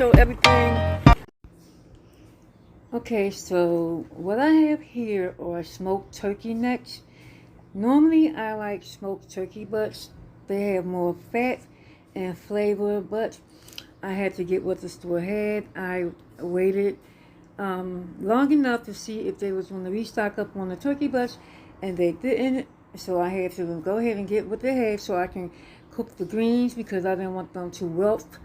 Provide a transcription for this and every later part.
show everything. Okay, so what I have here are smoked turkey necks. Normally I like smoked turkey butts. They have more fat and flavor, but I had to get what the store had. I waited long enough to see if they was going to restock up on the turkey butts, and they didn't. So I had to go ahead and get what they had so I can cook the greens, because I didn't want them to wilt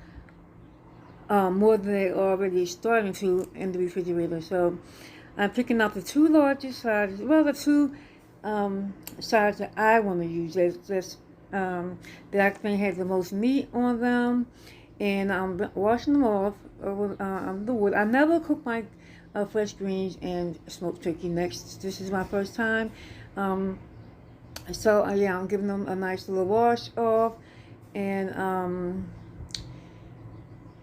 more than they already starting to in the refrigerator. So I'm picking out the two largest sizes. Well, the two sides that I want to use. That I think has the most meat on them, and I'm washing them off with the wood. I never cook my fresh greens and smoked turkey necks. This is my first time. So yeah, I'm giving them a nice little wash off, and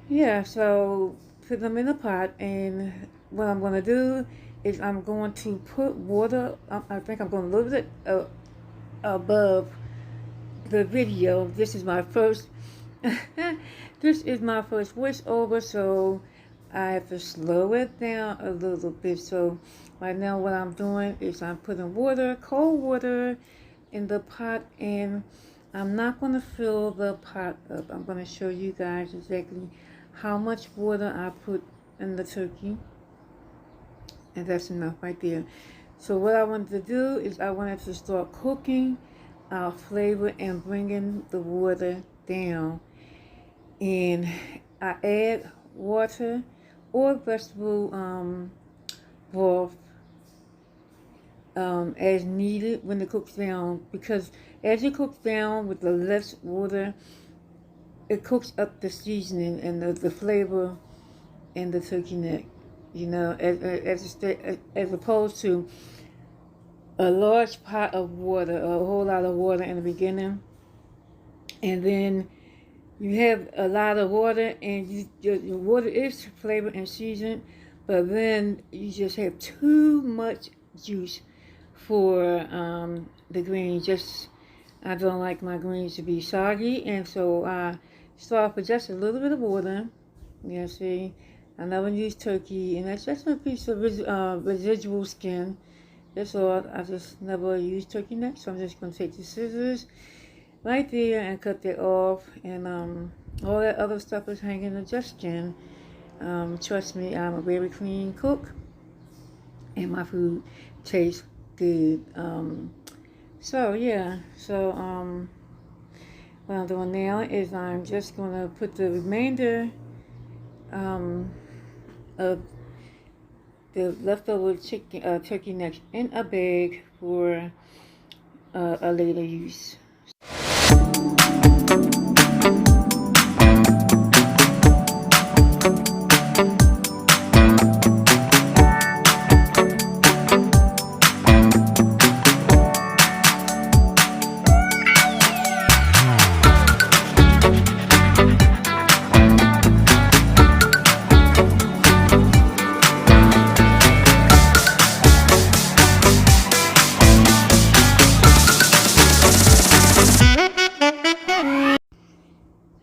yeah, so put them in a pot, and what I'm going to do is I'm going to put water. I think I'm going a little bit above the video. This is my first this is my first voiceover, so I have to slow it down a little bit. So right now what I'm doing is I'm putting water, cold water, in the pot, and I'm not going to fill the pot up. I'm going to show you guys exactly how much water I put in the turkey, and that's enough right there. So what I wanted to do is I wanted to start cooking our flavor and bringing the water down, and I add water or vegetable broth as needed when it cooks down, because as it cooks down with the less water, it cooks up the seasoning and the flavor in the turkey neck, you know, as opposed to a large pot of water, a whole lot of water in the beginning, and then you have a lot of water, and your water is flavored and seasoned, but then you just have too much juice for the greens. I don't like my greens to be soggy, and so I start with just a little bit of water. Yeah, see, I never use turkey, and that's just a piece of residual skin. That's all. I just never use turkey neck, so I'm just going to take the scissors right there and cut that off, and all that other stuff is hanging in just skin. Trust me, I'm a very clean cook, and my food tastes good. So yeah, so what I'm doing now is I'm just going to put the remainder of the leftover turkey necks in a bag for a later use.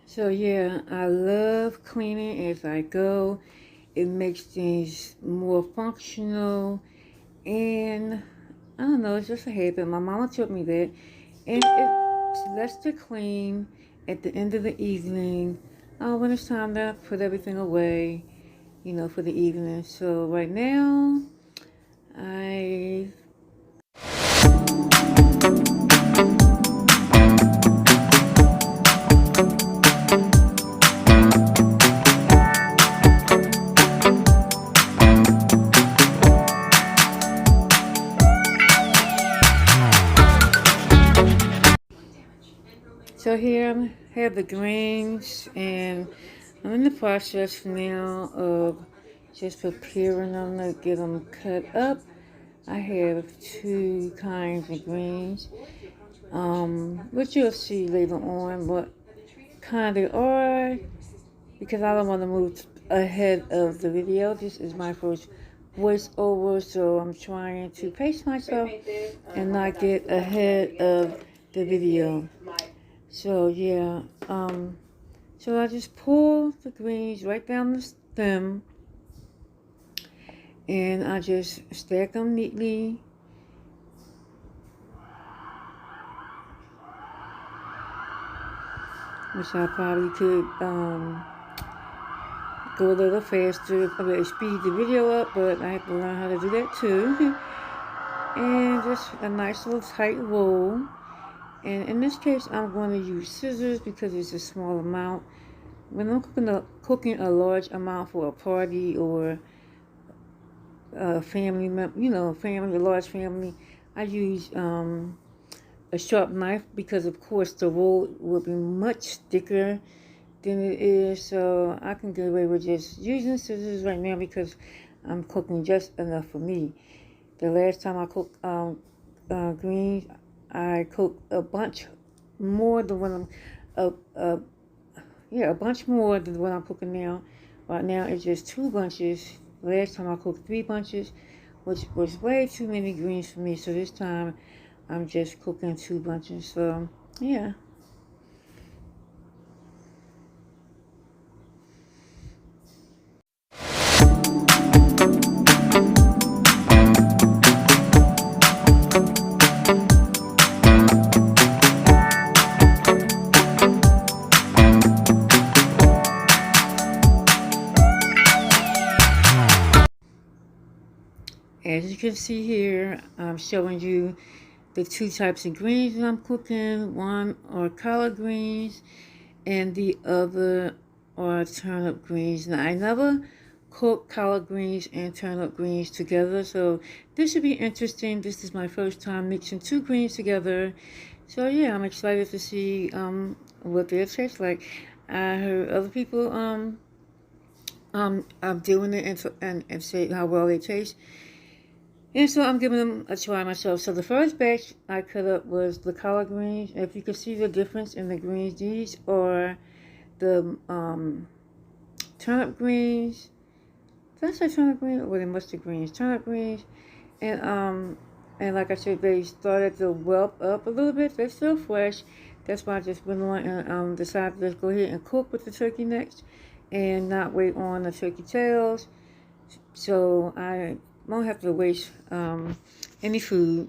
So yeah, I love cleaning as I go. It makes things more functional, and I don't know, it's just a habit. My mama taught me that, and it's less to clean at the end of the evening when it's time to put everything away, you know, for the evening. So right now, so here I have the greens, and I'm in the process now of just preparing them to get them cut up. I have two kinds of greens, which you'll see later on what kind they are, because I don't want to move ahead of the video. This is my first voiceover, so I'm trying to pace myself and not get ahead of the video. So yeah, So I just pull the greens right down the stem, and I just stack them neatly. Which I probably could go a little faster, probably speed the video up, but I have to learn how to do that too. And just a nice little tight roll. And in this case, I'm going to use scissors because it's a small amount. When I'm cooking a large amount for a party or a family, a large family, I use a sharp knife because, of course, the roll will be much thicker than it is. So I can get away with just using scissors right now because I'm cooking just enough for me. The last time I cooked greens, I cooked a bunch more than what a bunch more than what I'm cooking now. Right now it's just 2 bunches. Last time I cooked 3 bunches, which was way too many greens for me. So this time I'm just cooking 2 bunches. So yeah. As you can see here, I'm showing you the 2 types of greens that I'm cooking. One are collard greens and the other are turnip greens. Now, I never cook collard greens and turnip greens together, so this should be interesting. This is my first time mixing 2 greens together. So yeah, I'm excited to see what they'll taste like. I heard other people doing it and say how well they taste. And so I'm giving them a try myself. So the first batch I cut up was the collard greens. If you can see the difference in the greens, these are the turnip greens. Did I say turnip greens? Or the mustard greens? Turnip greens. And like I said, they started to whelp up a little bit. They're still fresh. That's why I just went on and decided to go ahead and cook with the turkey necks and not wait on the turkey tails. So I won't have to waste any food.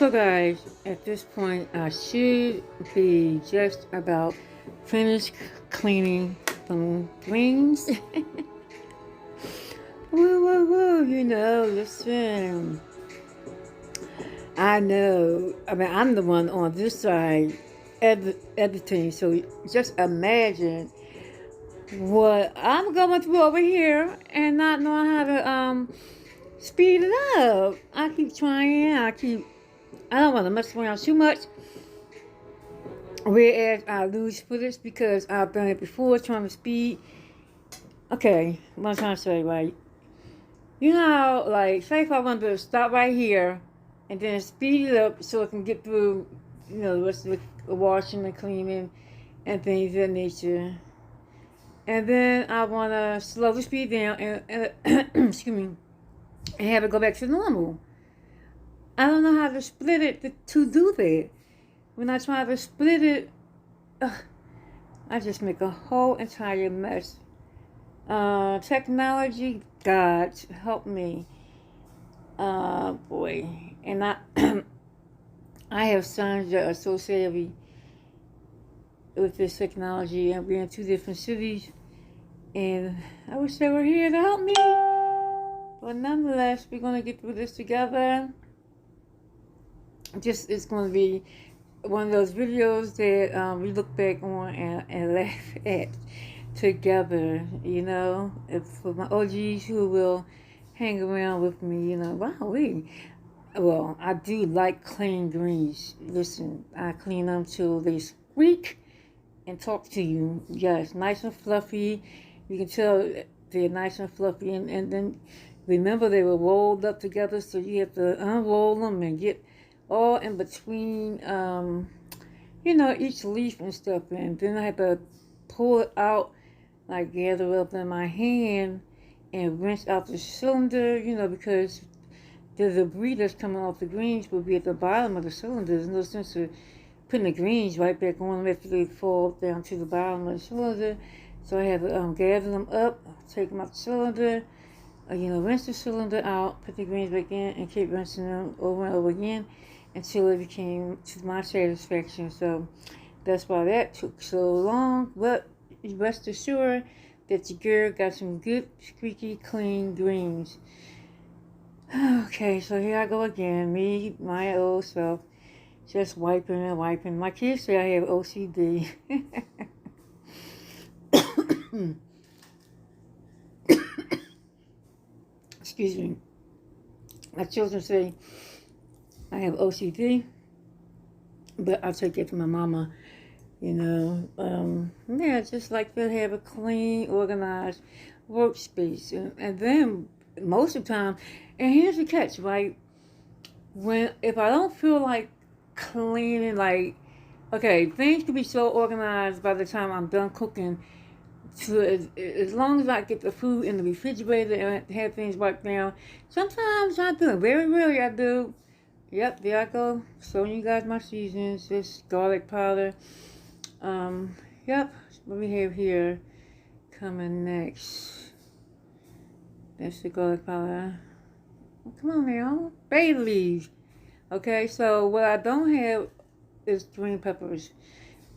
So guys, at this point, I should be just about finished cleaning the greens. Woo, woo, woo, listen. I know. I mean, I'm the one on this side editing, so just imagine what I'm going through over here and not knowing how to speed it up. I keep trying. I don't want to mess around too much. Whereas I lose footage because I've done it before trying to speed. Okay, what I'm trying to say, right? You know how, like, say if I want to stop right here and then speed it up so I can get through, the rest of the washing and cleaning and things of that nature. And then I want to slow the speed down and excuse me, and have it go back to normal. I don't know how to split it to do that. When I try to split it, I just make a whole entire mess. Technology, God, help me. Boy. And I I have sons that are so savvy with this technology, and we're in 2 different cities, and I wish they were here to help me. But nonetheless, we're going to get through this together. It's going to be one of those videos that we look back on and laugh at together, If for my OGs who will hang around with me, wow, well, I do like clean greens. Listen, I clean them till they squeak and talk to you. Yes, nice and fluffy. You can tell they're nice and fluffy, and then remember they were rolled up together, so you have to unroll them and get all in between, each leaf and stuff, and then I have to pull it out, like gather up in my hand and rinse out the cylinder, because the debris that's coming off the greens will be at the bottom of the cylinder. There's no sense of putting the greens right back on after they fall down to the bottom of the cylinder. So I have to gather them up, take them out the cylinder, rinse the cylinder out, put the greens back in, and keep rinsing them over and over again until it became to my satisfaction. So that's why that took so long. But rest assured that your girl got some good, squeaky, clean greens. Okay, so here I go again. Me, my old self, just wiping and wiping. My kids say I have OCD. Excuse me. My children say I have OCD, but I take it from my mama. Just like to have a clean, organized workspace. And then most of the time, and here's the catch, right? If I don't feel like cleaning, like, okay, things can be so organized by the time I'm done cooking. So as long as I get the food in the refrigerator and have things wiped down, sometimes I do. Very rarely I do. Yep, there I go. Showing you guys my seasons. This garlic powder. Yep, what we have here coming next. That's the garlic powder. Oh, come on now. Bay leaves. Okay, so what I don't have is green peppers.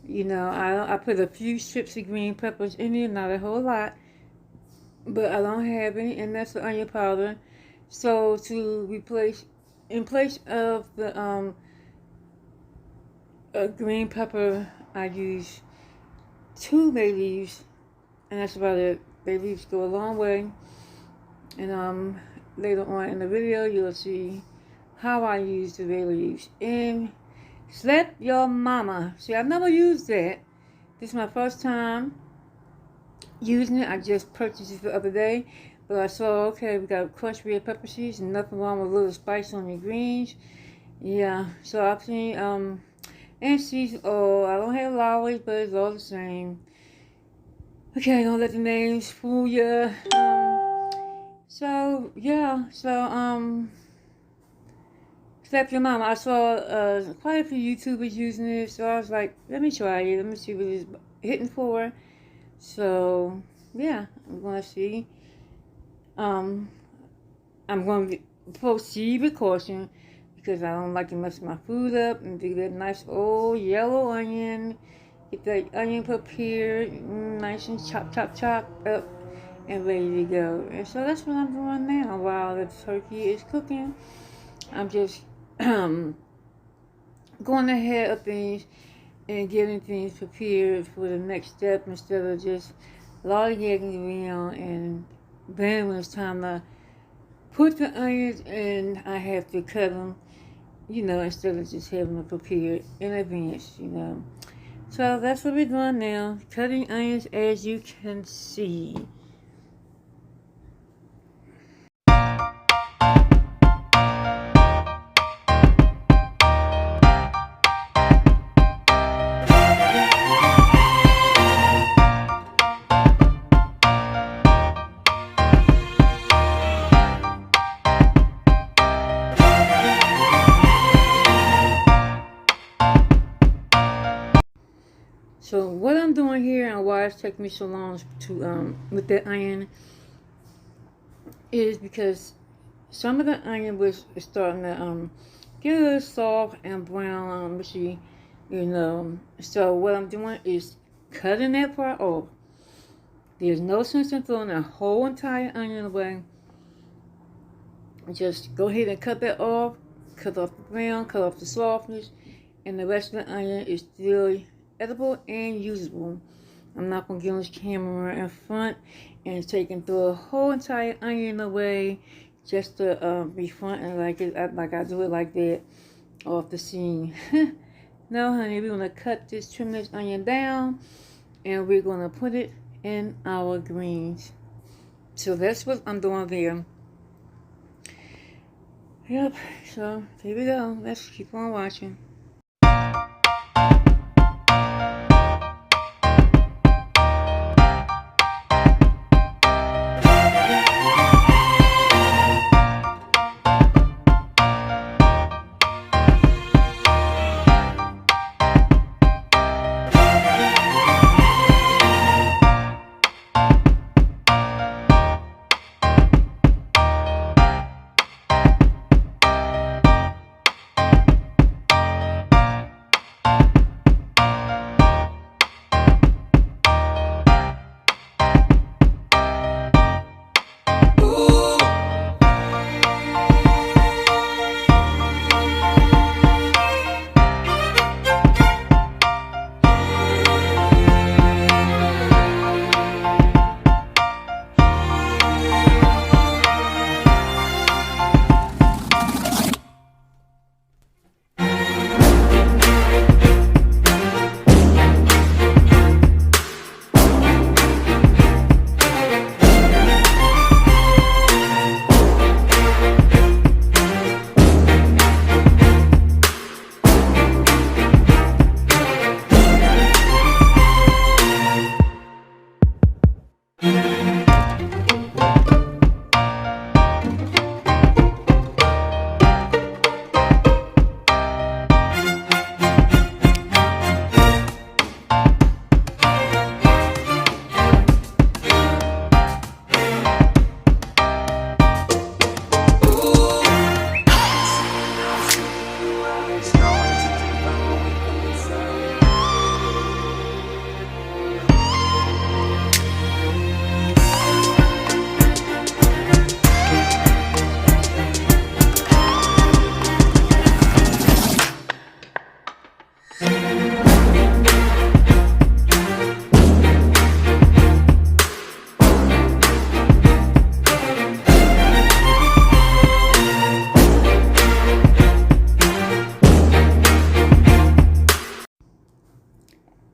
I put a few strips of green peppers in there, not a whole lot. But I don't have any, and that's the onion powder. So in place of the green pepper, I use 2 bay leaves, and that's about it. Bay leaves go a long way. And later on in the video, you'll see how I use the bay leaves. And slap your mama. See, I've never used that. This is my first time using it. I just purchased it the other day. But I saw, okay, we got crushed red pepper seeds, and nothing wrong with a little spice on your greens. Yeah, so I've seen, and seeds, I don't have lollies, but it's all the same. Okay, don't let the names fool you. Slap your mama. I saw quite a few YouTubers using it, so I was like, let me try it. Let me see what it's hitting for. So, yeah, I'm going to see. I'm going to proceed with caution because I don't like to mess my food up. And do that nice old yellow onion. Get that onion prepared, nice and chop up and ready to go. And so that's what I'm doing now while the turkey is cooking. I'm just going ahead of things and getting things prepared for the next step instead of just lollygagging around and then when it's time to put the onions in, I have to cut them, instead of just having them prepared in advance, So that's what we're doing now, cutting onions as you can see. So what I'm doing here and why it's taking me so long to with that onion is because some of the onion was starting to get a little soft and brown, mushy, So what I'm doing is cutting that part off. There's no sense in throwing a whole entire onion away. Just go ahead and cut that off, cut off the brown, cut off the softness, and the rest of the onion is still edible and usable. I'm not going to get on this camera in front and taking through a whole entire onion away just to be fronting like I do it like that off the scene. No, honey, we're going to trim this onion down, and we're going to put it in our greens. So that's what I'm doing there. Yep, so here we go. Let's keep on watching.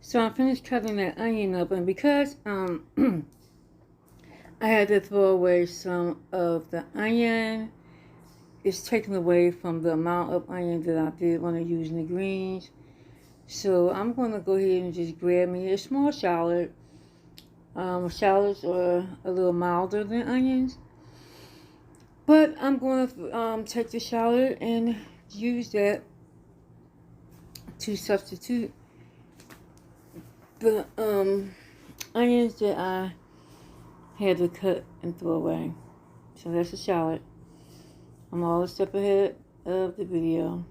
So I finished cutting that onion up, and because I had to throw away some of the onion, it's taken away from the amount of onion that I did want to use in the greens. So I'm going to go ahead and just grab me a small shallot. Shallots are a little milder than onions, but I'm going to take the shallot and use that to substitute the onions that I had to cut and throw away. So that's the shallot. I'm all a step ahead of the video.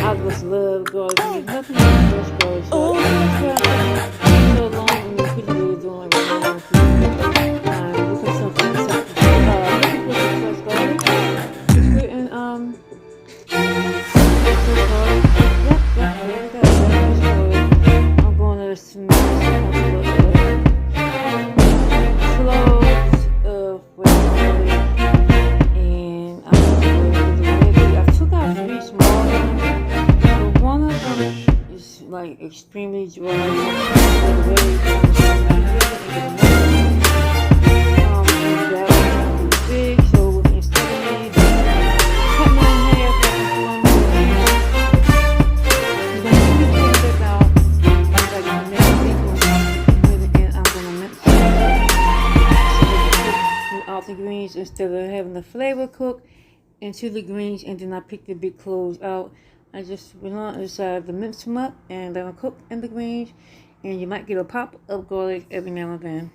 I just love garlic. There's nothing like fresh garlic. So so long and you're pretty really doing right now. Looking for some fresh garlic. Just putting fresh garlic. Yep, there we go. Fresh garlic. I'm going to smash cloves of fresh garlic, and I'm going to I took out 3 small ones, but one of them is like extremely dry. That one's too big, so instead of me cutting it in half, I'm going to take out like a next big one, and I'm going to mince it out the greens instead of having the flavor cook into the greens, and then I pick the big cloves out. I just went on inside to mince them up and let them cook in the greens, and you might get a pop of garlic every now and then.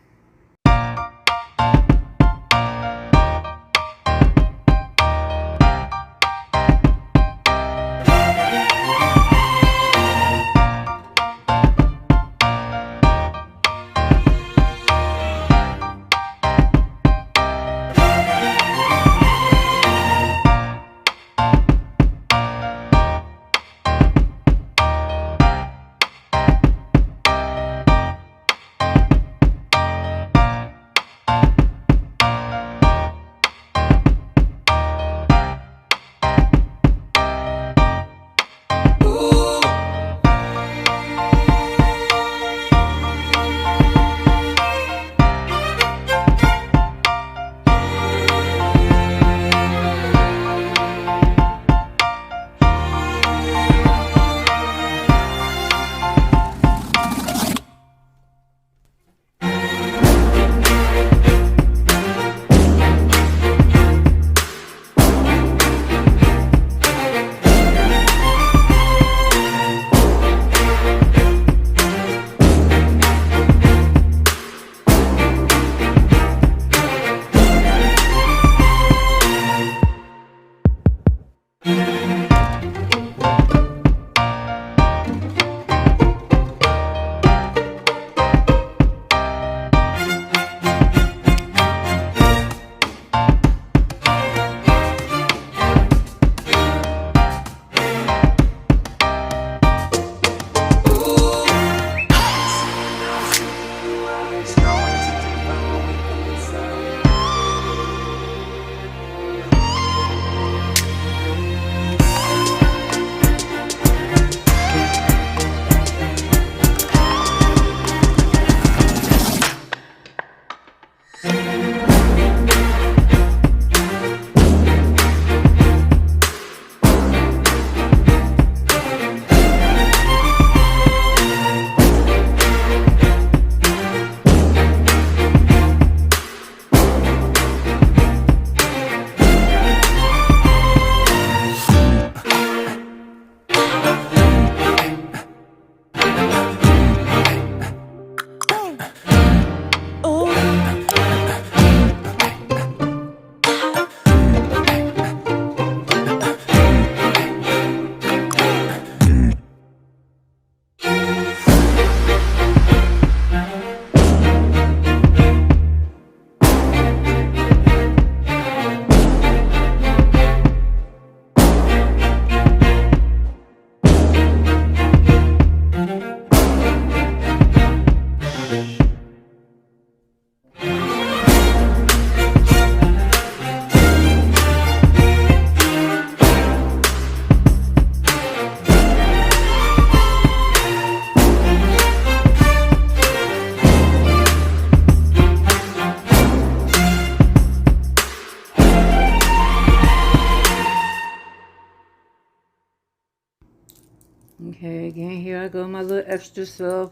Okay, again, here I go, my little extra self.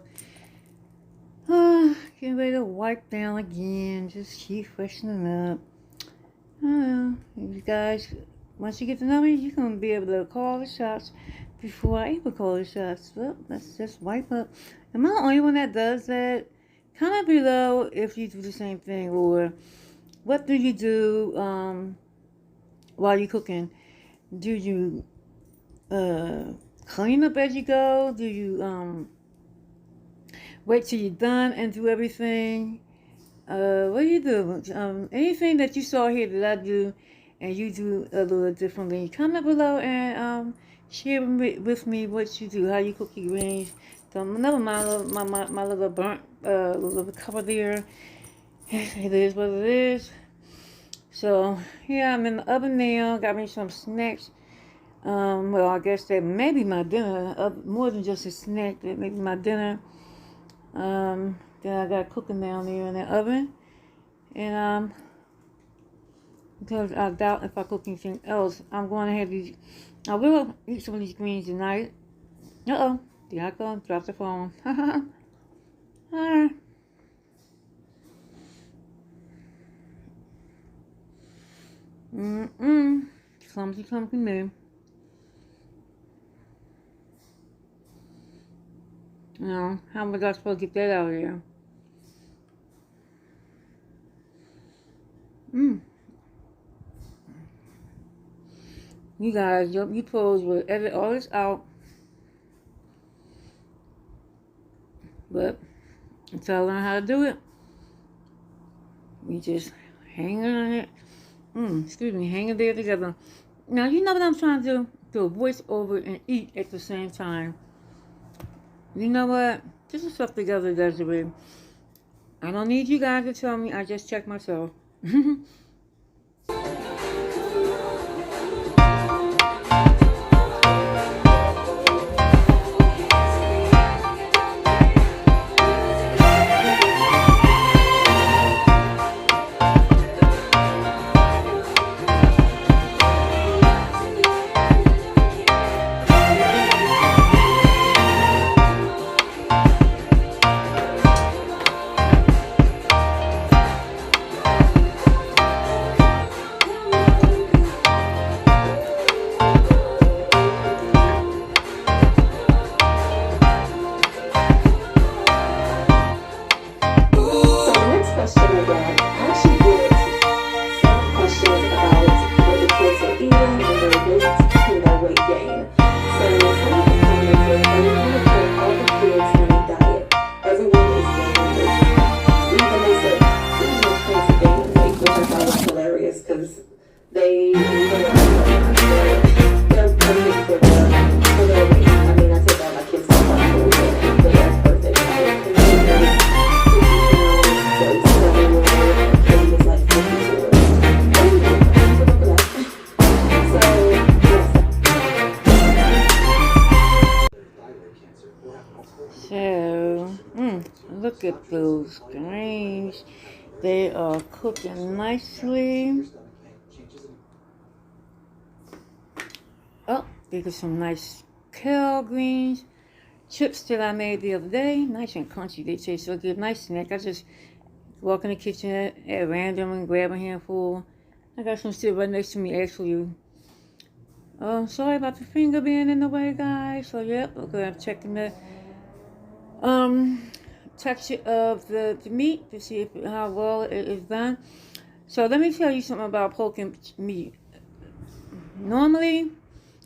Getting ready to wipe down again. Just keep freshening up. You guys, once you get to know me, you're going to be able to call the shots before I even call the shots. Well, let's just wipe up. Am I the only one that does that? Comment below if you do the same thing, or what do you do while you're cooking? Do you clean up as you go? Do you wait till you're done and do everything? What do you do? Anything that you saw here that I do and you do a little differently, comment below and share with me what you do, how you cook your greens. So never mind my little burnt little cover there. It is what it is. So yeah, I'm in the oven now. Got me some snacks. Well, I guess that may be my dinner. More than just a snack, that may be my dinner. Then I got cooking down there in the oven. And because I doubt if I cook anything else, I'm going to have these. I will eat some of these greens tonight. Uh-oh. There I go. Drop the phone. Alright. Clumsy me. Now, how was I supposed to get that out of here? You guys, you pros will edit all this out. But until I learn how to do it, we just hang on it. Hanging there together. Now, you know what I'm trying to do? Do a voice over and eat at the same time. You know what? Get yourself together, Desiree. I don't need you guys to tell me. I just check myself. So, look at those greens. They are cooking nicely. Oh, these are some nice kale greens. Chips that I made the other day. Nice and crunchy. They taste so good. Nice snack. I just walk in the kitchen at random and grab a handful. I got some sitting right next to me, actually. Sorry about the finger being in the way, guys. So, yep. Okay, I'm checking the texture of the meat to see how well it is done. So let me tell you something about poking meat. Normally,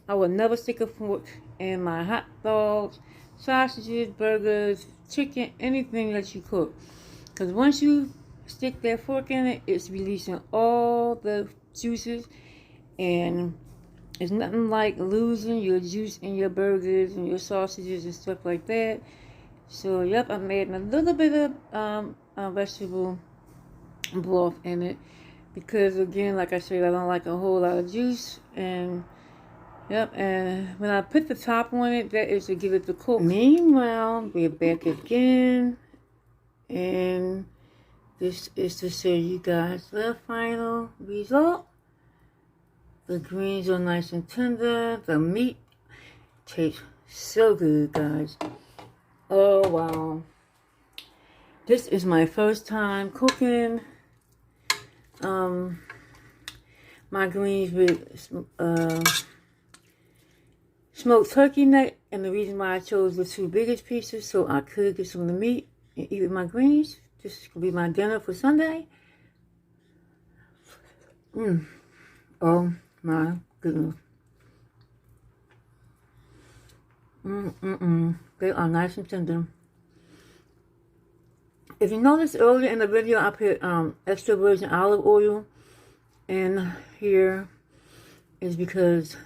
I would never stick a fork in my hot dogs, sausages, burgers, chicken, anything that you cook. Because once you stick that fork in it, it's releasing all the juices, and it's nothing like losing your juice in your burgers and your sausages and stuff like that. So, yep, I'm adding a little bit of vegetable broth in it because, again, like I said, I don't like a whole lot of juice. And, yep, and when I put the top on it, that is to give it the cook. Meanwhile, we're back again, and this is to show you guys the final result. The greens are nice and tender. The meat tastes So good, guys. Oh, wow. This is my first time cooking my greens with smoked turkey neck. And the reason why I chose the 2 biggest pieces so I could get some of the meat and eat with my greens. This is going to be my dinner for Sunday. Oh my goodness. They are nice and tender. If you noticed earlier in the video, I put extra virgin olive oil in here, is because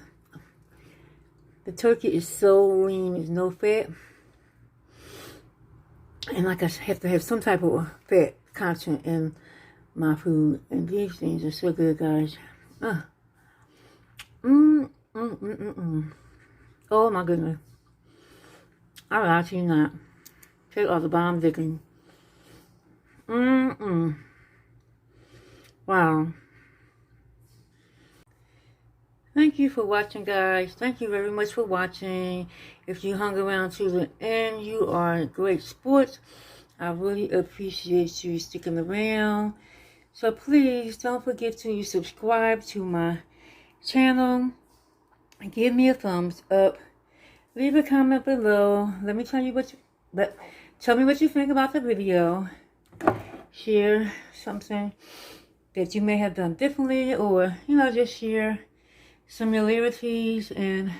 the turkey is so lean, there's no fat. And like I have to have some type of fat content in my food. And these things are so good, guys. Oh my goodness. I lie to you not. Take all the bomb digging. Wow. Thank you for watching, guys. Thank you very much for watching. If you hung around to the end, you are great sports. I really appreciate you sticking around. So please don't forget to subscribe to my channel. Give me a thumbs up. Leave a comment below. Let me tell you tell me what you think about the video. Share something that you may have done differently, or just share similarities. And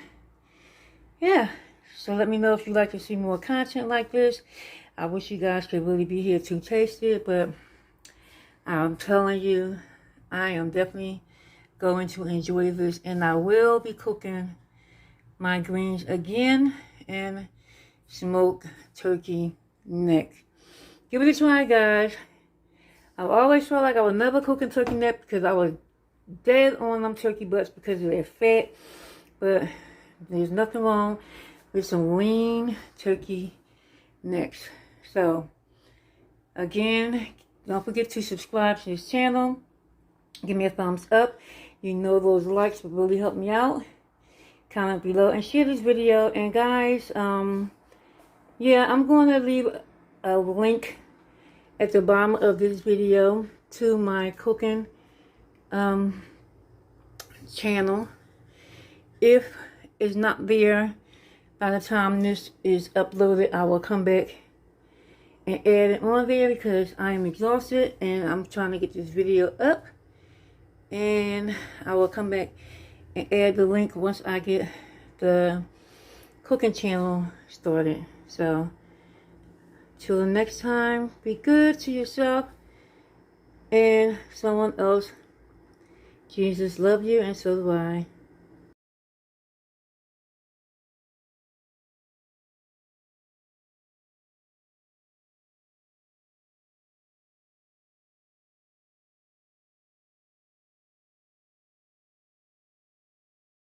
yeah, so let me know if you'd like to see more content like this. I wish you guys could really be here to taste it, but I'm telling you, I am definitely going to enjoy this, and I will be cooking my greens again and smoked turkey neck. Give it a try, guys. I've always felt like I would never cook in turkey neck because I was dead on them turkey butts because of their fat. But there's nothing wrong with some lean turkey necks. So, again, don't forget to subscribe to this channel. Give me a thumbs up. Those likes will really help me out. Comment below and share this video. And guys, yeah, I'm going to leave a link at the bottom of this video to my cooking channel. If it's not there by the time this is uploaded, I will come back and add it on there because I am exhausted and I'm trying to get this video up. And I will come back and add the link once I get the cooking channel started. So, till the next time, be good to yourself and someone else. Jesus love you, and so do I.